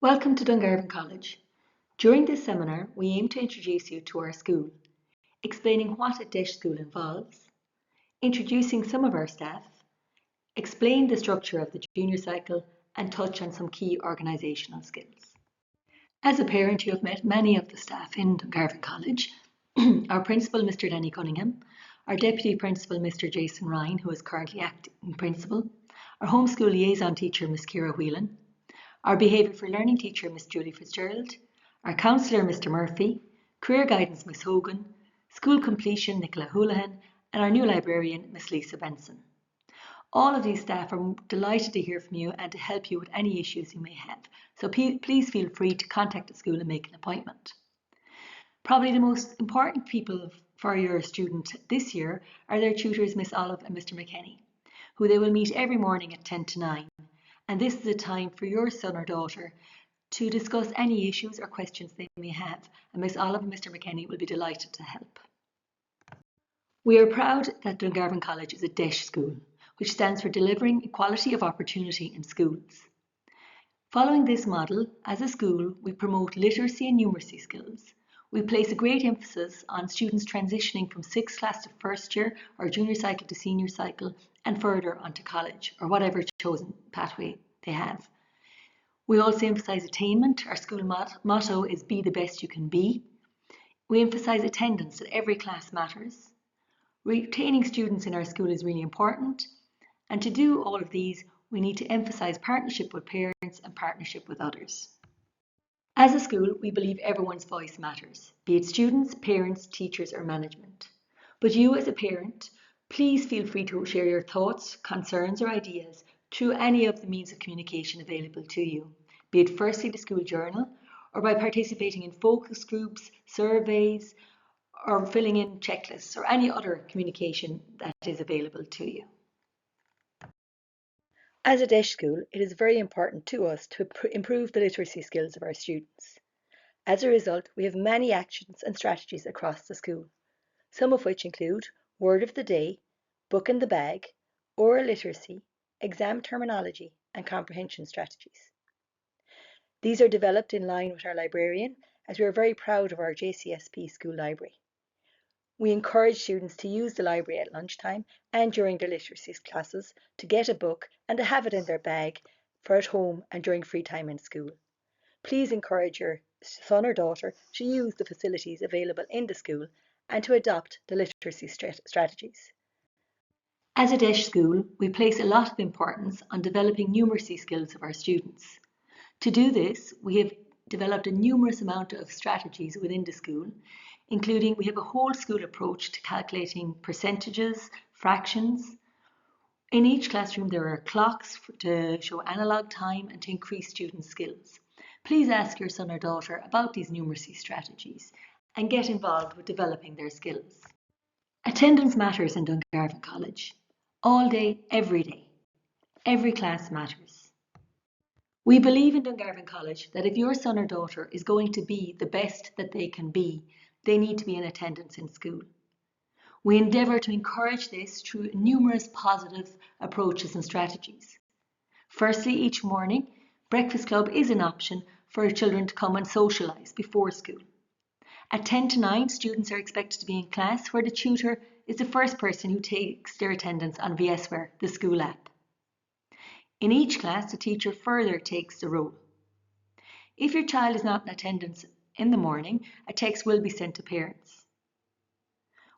Welcome to Dungarvan College. During this seminar, we aim to introduce you to our school, explaining what a DEIS school involves, introducing some of our staff, explain the structure of the junior cycle, and touch on some key organisational skills. As a parent, you have met many of the staff in Dungarvan College. Our principal, Mr. Denny Cunningham, our deputy principal, Mr. Jason Ryan, who is currently acting principal, our homeschool liaison teacher, Miss Ciara Whelan, our Behaviour for Learning teacher, Miss Julie Fitzgerald, our counsellor, Mr. Murphy, Career Guidance, Miss Hogan, School Completion, Nicola Houlihan, and our new librarian, Miss Lisa Benson. All of these staff are delighted to hear from you and to help you with any issues you may have, so please feel free to contact the school and make an appointment. Probably the most important people for your student this year are their tutors, Miss Olive and Mr. McKenny, who they will meet every morning at 10 to 9. And this is a time for your son or daughter to discuss any issues or questions they may have, and Miss Olive and Mr. McKenny will be delighted to help. We are proud that Dungarvan College is a DEIS school, which stands for Delivering Equality of Opportunity in Schools. Following this model, as a school, we promote literacy and numeracy skills. We place a great emphasis on students transitioning from 6th class to first year or junior cycle to senior cycle and further on to college or whatever chosen pathway they have. We also emphasise attainment. Our school motto is be the best you can be. We emphasise attendance, that every class matters. Retaining students in our school is really important, and to do all of these we need to emphasise partnership with parents and partnership with others. As a school, we believe everyone's voice matters, be it students, parents, teachers or management. But you as a parent, please feel free to share your thoughts, concerns or ideas through any of the means of communication available to you, be it firstly the school journal or by participating in focus groups, surveys or filling in checklists or any other communication that is available to you. As a DEIS school, it is very important to us to improve the literacy skills of our students. As a result, we have many actions and strategies across the school, some of which include Word of the Day, Book in the Bag, Oral Literacy, Exam Terminology and Comprehension Strategies. These are developed in line with our librarian, as we are very proud of our JCSP school library. We encourage students to use the library at lunchtime and during their literacy classes to get a book and to have it in their bag for at home and during free time in school. Please encourage your son or daughter to use the facilities available in the school and to adopt the literacy strategies. As a DEIS school, we place a lot of importance on developing numeracy skills of our students. To do this, we have developed a numerous amount of strategies within the school, including we have a whole school approach to calculating percentages, fractions. In each classroom there are clocks to show analogue time and to increase student skills. Please ask your son or daughter about these numeracy strategies and get involved with developing their skills. Attendance matters in Dungarvan College. All day, every day. Every class matters. We believe in Dungarvan College that if your son or daughter is going to be the best that they can be, they need to be in attendance in school. We endeavour to encourage this through numerous positive approaches and strategies. Firstly, each morning, breakfast club is an option for children to come and socialise before school. At 10 to 9, students are expected to be in class where the tutor is the first person who takes their attendance on VSware, the school app. In each class, the teacher further takes the role. If your child is not in attendance in the morning, a text will be sent to parents.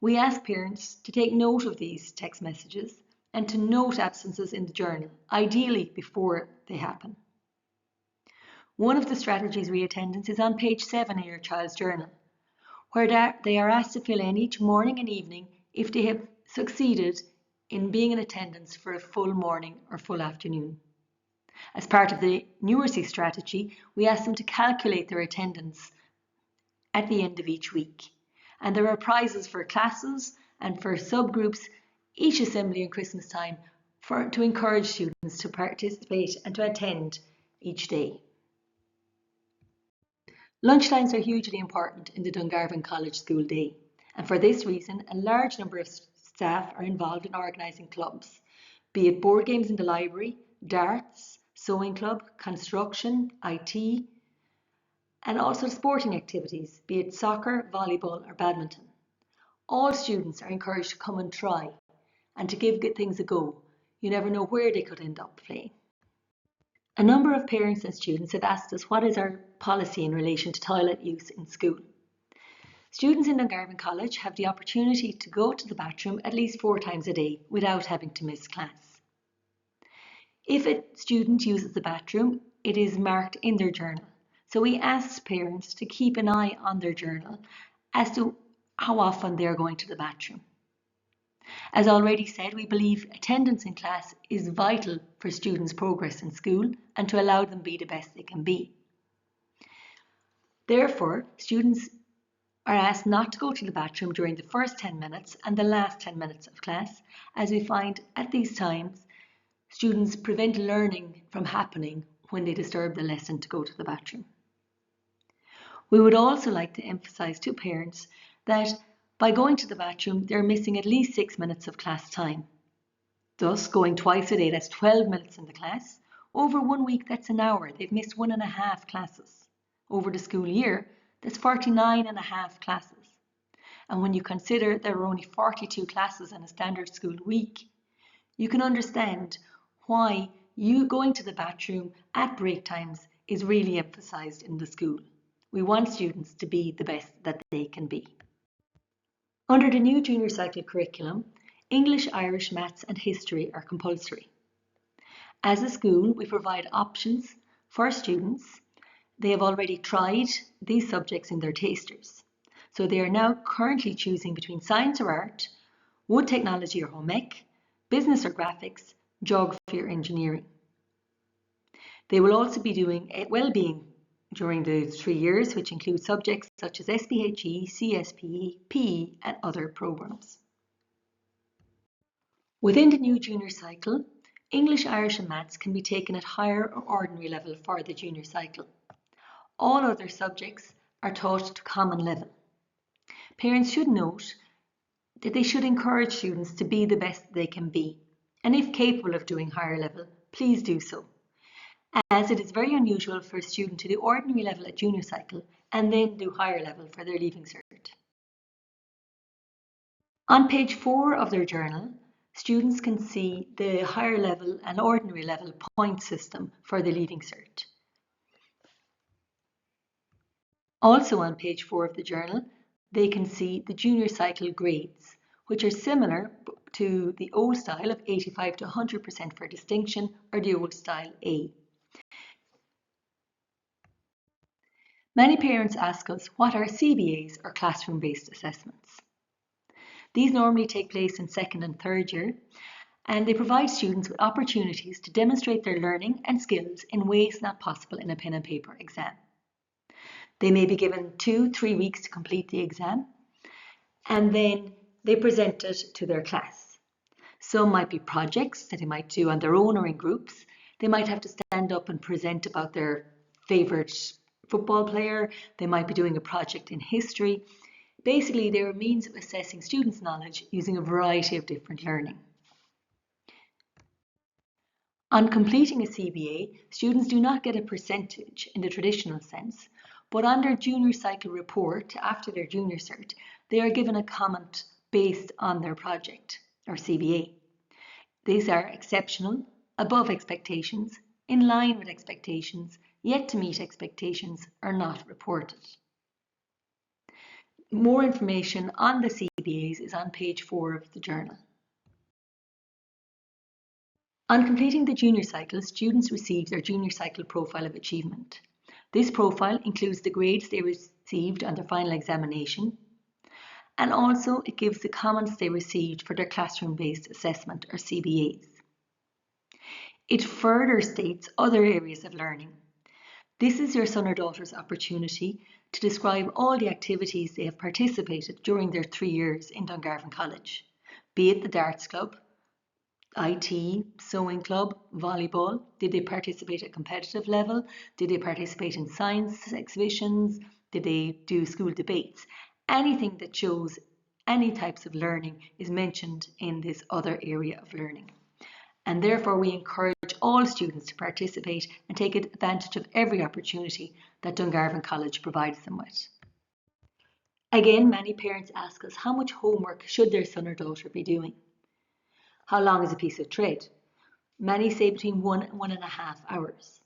We ask parents to take note of these text messages and to note absences in the journal, ideally before they happen. One of the strategies re-attendance is on page 7 in your child's journal, where they are asked to fill in each morning and evening if they have succeeded in being in attendance for a full morning or full afternoon. As part of the numeracy strategy, we ask them to calculate their attendance at the end of each week. And there are prizes for classes and for subgroups each assembly and Christmas time to encourage students to participate and to attend each day. Lunchtimes are hugely important in the Dungarvan College school day, and for this reason a large number of staff are involved in organising clubs, be it board games in the library, darts, sewing club, construction, IT, and also sporting activities, be it soccer, volleyball or badminton. All students are encouraged to come and try and to give things a go. You never know where they could end up playing. A number of parents and students have asked us what is our policy in relation to toilet use in school. Students in Dungarvan College have the opportunity to go to the bathroom at least 4 times a day without having to miss class. If a student uses the bathroom, it is marked in their journal. So we asked parents to keep an eye on their journal as to how often they are going to the bathroom. As already said, we believe attendance in class is vital for students' progress in school and to allow them be the best they can be. Therefore, students are asked not to go to the bathroom during the first 10 minutes and the last 10 minutes of class, as we find at these times students prevent learning from happening when they disturb the lesson to go to the bathroom. We would also like to emphasise to parents that by going to the bathroom, they're missing at least 6 minutes of class time. Thus, going twice a day, that's 12 minutes in the class. Over 1 week, that's an hour. They've missed 1.5 classes. Over the school year, that's 49.5 classes. And when you consider there are only 42 classes in a standard school week, you can understand why you going to the bathroom at break times is really emphasised in the school. We want students to be the best that they can be. Under the new junior cycle curriculum, English, Irish, Maths and History are compulsory. As a school, we provide options for students. They have already tried these subjects in their tasters. So they are now currently choosing between science or art, wood technology or home ec, business or graphics, geography or engineering. They will also be doing well-being during the 3 years, which include subjects such as SPHE, CSPE, PE and other programmes. Within the new junior cycle, English, Irish and Maths can be taken at higher or ordinary level for the junior cycle. All other subjects are taught to common level. Parents should note that they should encourage students to be the best they can be, and if capable of doing higher level, please do so, as it is very unusual for a student to do ordinary level at junior cycle and then do higher level for their Leaving Cert. On page 4 of their journal, students can see the higher level and ordinary level point system for the Leaving Cert. Also on page 4 of the journal, they can see the junior cycle grades, which are similar to the old style of 85 to 100% for distinction or the old style A. Many parents ask us what are CBAs or classroom-based assessments. These normally take place in 2nd and 3rd year, and they provide students with opportunities to demonstrate their learning and skills in ways not possible in a pen and paper exam. They may be given 2-3 weeks to complete the exam, and then they present it to their class. Some might be projects that they might do on their own or in groups. They might have to stand up and present about their favourite football player. They might be doing a project in history. Basically, they're a means of assessing students' knowledge using a variety of different learning. On completing a CBA, students do not get a percentage in the traditional sense, but on their junior cycle report after their junior cert, they are given a comment based on their project or CBA. These are exceptional, above expectations, in line with expectations, yet to meet expectations, or not reported. More information on the CBAs is on page 4 of the journal. On completing the junior cycle, students receive their junior cycle profile of achievement. This profile includes the grades they received on their final examination, and also it gives the comments they received for their classroom-based assessment or CBAs. It further states other areas of learning. This is your son or daughter's opportunity to describe all the activities they have participated during their 3 years in Dungarvan College, be it the darts club, IT, sewing club, volleyball. Did they participate at competitive level? Did they participate in science exhibitions? Did they do school debates? Anything that shows any types of learning is mentioned in this other area of learning. And therefore we encourage all students to participate and take advantage of every opportunity that Dungarvan College provides them with. Again, many parents ask us how much homework should their son or daughter be doing? How long is a piece of thread? Many say between 1 and 1.5 hours.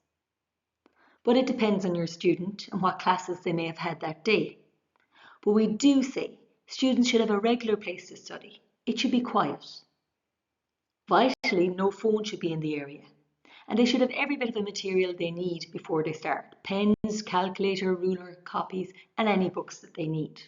But it depends on your student and what classes they may have had that day. But we do say students should have a regular place to study. It should be quiet. Vitally, no phone should be in the area. And they should have every bit of the material they need before they start. Pens, calculator, ruler, copies, and any books that they need.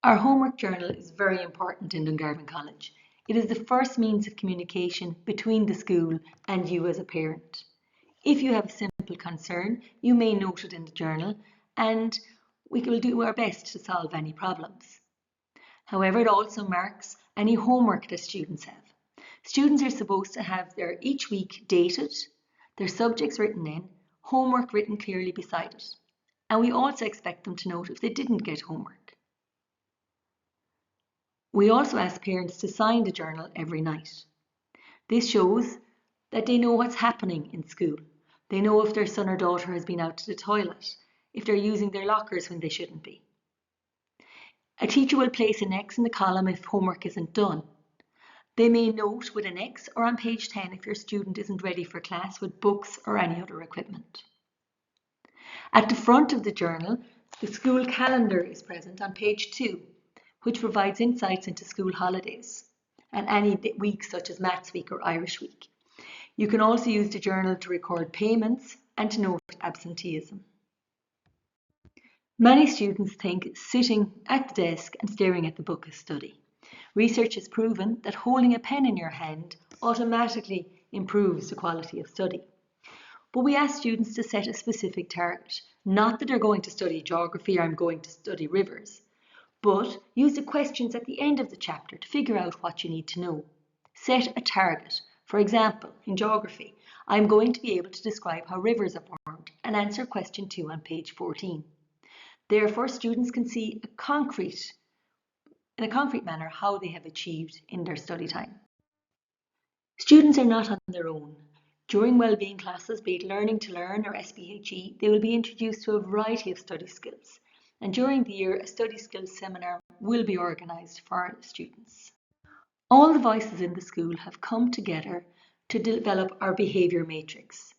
Our homework journal is very important in Dungarvan College. It is the first means of communication between the school and you as a parent. If you have a simple concern, you may note it in the journal and we will do our best to solve any problems. However, it also marks any homework that students have. Students are supposed to have their each week dated, their subjects written in, homework written clearly beside it. And we also expect them to note if they didn't get homework. We also ask parents to sign the journal every night. This shows that they know what's happening in school. They know if their son or daughter has been out to the toilet, if they're using their lockers when they shouldn't be. A teacher will place an X in the column if homework isn't done. They may note with an X or on page 10 if your student isn't ready for class with books or any other equipment. At the front of the journal, the school calendar is present on page 2, which provides insights into school holidays and any weeks such as Maths Week or Irish Week. You can also use the journal to record payments and to note absenteeism. Many students think sitting at the desk and staring at the book is study. Research has proven that holding a pen in your hand automatically improves the quality of study. But we ask students to set a specific target, not that they're going to study geography or I'm going to study rivers, but use the questions at the end of the chapter to figure out what you need to know. Set a target. For example, in geography, I'm going to be able to describe how rivers are formed and answer question 2 on page 14. Therefore, students can see in a concrete manner how they have achieved in their study time. Students are not on their own. During wellbeing classes, be it Learning to Learn or SPHE, they will be introduced to a variety of study skills. And during the year, a study skills seminar will be organised for our students. All the voices in the school have come together to develop our behaviour matrix,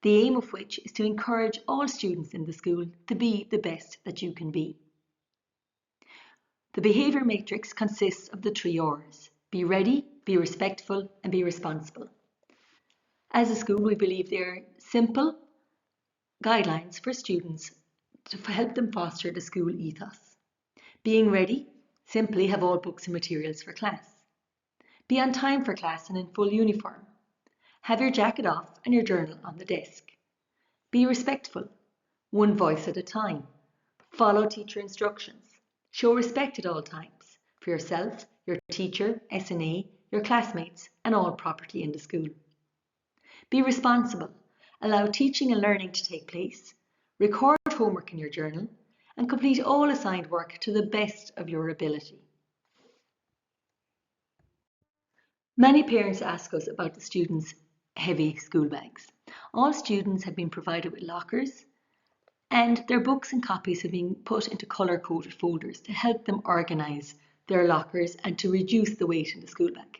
the aim of which is to encourage all students in the school to be the best that you can be. The behaviour matrix consists of the 3 R's: be ready, be respectful, and be responsible. As a school, we believe they are simple guidelines for students to help them foster the school ethos. Being ready, simply have all books and materials for class. Be on time for class and in full uniform. Have your jacket off and your journal on the desk. Be respectful, one voice at a time. Follow teacher instructions. Show respect at all times for yourself, your teacher, SNA, your classmates, and all property in the school. Be responsible. Allow teaching and learning to take place. Record homework in your journal and complete all assigned work to the best of your ability. Many parents ask us about the students' heavy school bags. All students have been provided with lockers and their books and copies have been put into colour-coded folders to help them organise their lockers and to reduce the weight in the school bag.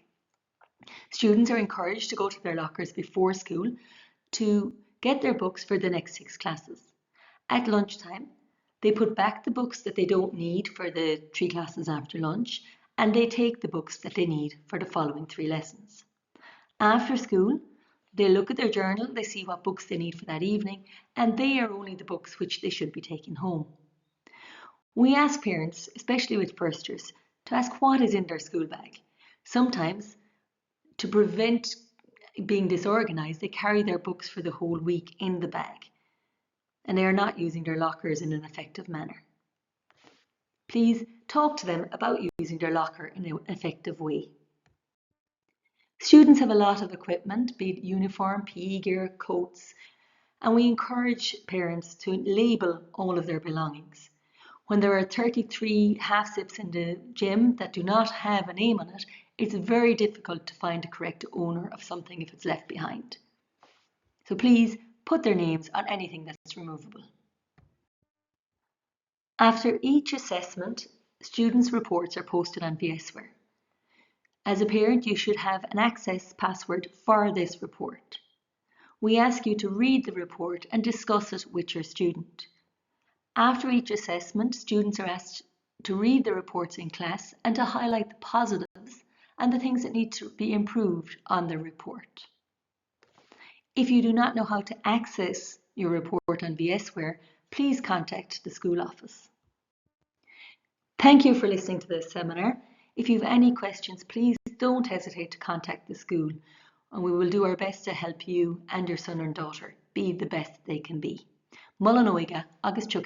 Students are encouraged to go to their lockers before school to get their books for the next 6 classes. At lunchtime, they put back the books that they don't need for the 3 classes after lunch, and they take the books that they need for the following 3 lessons. After school, they look at their journal, they see what books they need for that evening, and they are only the books which they should be taking home. We ask parents, especially with first years, to ask what is in their school bag. Sometimes, to prevent being disorganised, they carry their books for the whole week in the bag, and they are not using their lockers in an effective manner. Please talk to them about using their locker in an effective way. Students have a lot of equipment, be it uniform, PE gear, coats, and we encourage parents to label all of their belongings. When there are 33 half zips in the gym that do not have a name on it, it's very difficult to find a correct owner of something if it's left behind. So please put their names on anything that's removable. After each assessment, students' reports are posted on VSware. As a parent, you should have an access password for this report. We ask you to read the report and discuss it with your student. After each assessment, students are asked to read the reports in class and to highlight the positives and the things that need to be improved on the report. If you do not know how to access your report on VSware, please contact the school office. Thank you for listening to this seminar. If you have any questions, please don't hesitate to contact the school, and we will do our best to help you and your son and daughter be the best they can be. Mullin Oiga, agus Chuck